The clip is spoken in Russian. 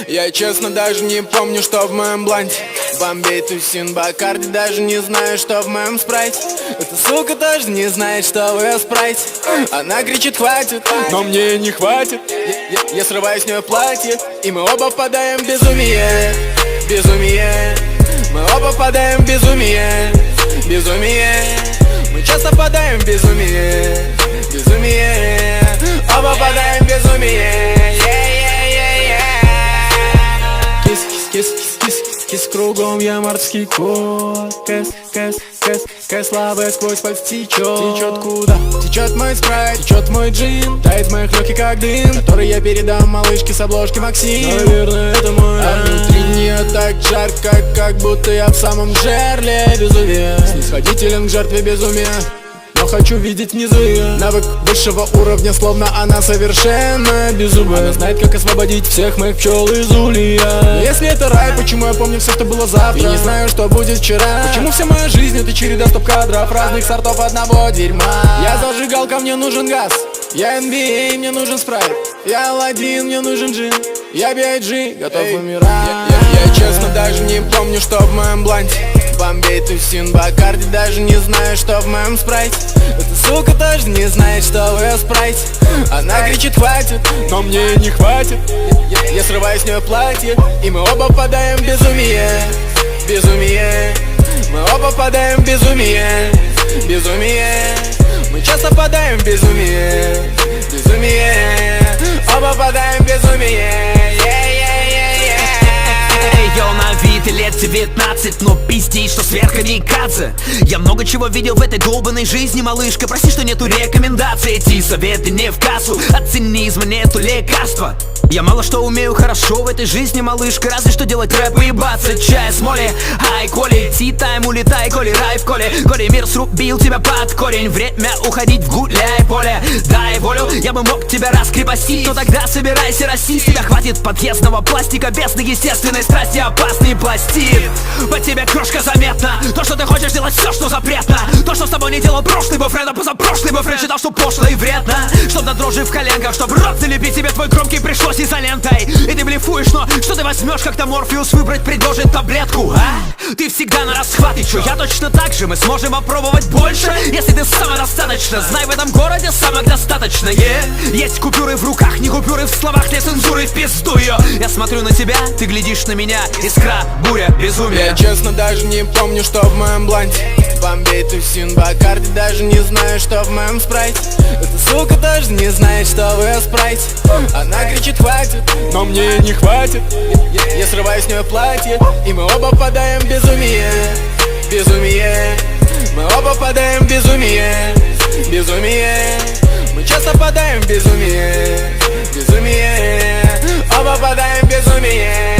Я честно даже не помню, что в моем бланте. Бомбей, тусин, Бакарди, даже не знаю, что в моем спрайте. Эта сука тоже не знает, что в ее спрайте. Она кричит хватит, но мне не хватит. Я срываю с нее платье, и мы оба впадаем в безумие. Безумие. Мы оба впадаем в безумие. Безумие. Мы часто впадаем в безумие. Безумие. Оба впадаем в безумие. Кис, кис, кис, кис, кис, кис, кругом я морский кот. Кэс, кэс, кэс, кэс, слабая сквозь пальцы течет. Течет куда? Течет мой спрайт, течет мой джин. Тает в моих легких как дым, который я передам малышке с обложки Максим. Наверное, это мой рай. А внутри нее так жарко, как будто я в самом жерле безумия. Снисходителен к жертве безумия, но хочу видеть внизу ее. Навык высшего уровня, словно она совершенно беззубая. Она знает, как освободить всех моих пчел из улья. Но если это рай, почему я помню все, что было завтра? И не знаю, что будет вчера. Почему вся моя жизнь — это череда стоп-кадров разных сортов одного дерьма? Я зажигалка, мне нужен газ. Я NBA, мне нужен спрайт. Я Аладдин, мне нужен джин. Я B.I.G, готов умирать. Я честно даже не помню, что в моем бланте. Бомбей, тусин, Бакарди, даже не знаю, что в моем спрайте. Эта сука тоже не знает, что в ее спрайте. Она кричит хватит, но мне не хватит. Я срываю с нее платье, и мы оба впадаем в безумие. Безумие. Мы оба впадаем в безумие. Безумие. Мы часто впадаем в безумие. Безумие. Оба впадаем в безумие. Йо, на вид и лет 19, но пиздей, что сверхкамикадзе. Я много чего видел в этой долбанной жизни, малышка. Прости, что нету рекомендаций, эти советы не в кассу. От цинизма нету лекарства. Я мало что умею хорошо в этой жизни, малышка. Разве что делать рэп и ебаться чай с моли. Ай, Коли, ти-тайм, улетай, Коли, рай в Коле. Коли, мир срубил тебя под корень. Время уходить в гуляй поле. Дай волю, я бы мог тебя раскрепостить, но тогда собирайся расти. С тебя хватит подъездного пластика, без естественной страсти опасный пластид. По тебе крошка заметна. То, что ты хочешь делать все, что запретно. То, что с тобой не делал прошлый бойфренд, а позапрошлый бойфренд считал, что пошло и вредно. Чтоб до дрожи в коленках, чтоб рот залепить тебе твой громкий пришлось изолентой. И ты блефуешь, но что ты возьмешь, как-то Морфеус выбрать предложит таблетку, а? Ты всегда на расхват, и чё, я точно так же. Мы сможем попробовать больше, если ты самодостаточно. Знай, в этом городе самых достаточно, Есть купюры в руках, не купюры в словах, не цензуры в пизду ее. Я смотрю на тебя, ты глядишь на меня. Искра, буря, безумие. Я честно даже не помню, что в моем бланте. Бомбей, тусин, Бакарди, даже не знаю, что в моем спрайте. Эта сука тоже не знает, что в ее спрайте. Она кричит хватит, но мне не хватит. Я срываю с нее платье, и мы оба впадаем в безумие. Безумие. Мы оба впадаем в безумие. Безумие. Мы часто впадаем в безумие. Безумие. Оба впадаем в безумие.